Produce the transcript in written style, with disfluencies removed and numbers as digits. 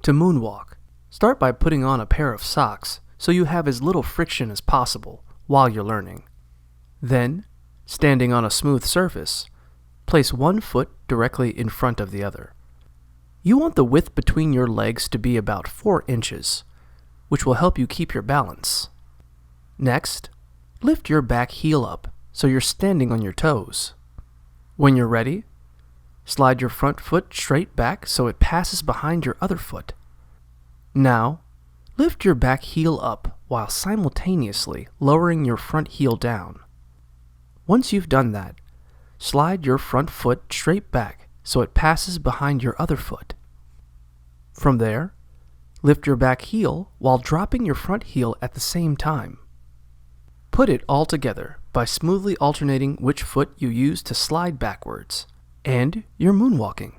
To moonwalk, start by putting on a pair of socks so you have as little friction as possible while you're learning. Then, standing on a smooth surface, place one foot directly in front of the other. You want the width between your legs to be about 4 inches, which will help you keep your balance. Next, lift your back heel up so you're standing on your toes. When you're ready, slide your front foot straight back so it passes behind your other foot. Now, lift your back heel up while simultaneously lowering your front heel down. Once you've done that, slide your front foot straight back so it passes behind your other foot. From there, lift your back heel while dropping your front heel at the same time. Put it all together by smoothly alternating which foot you use to slide backwards, and you're moonwalking.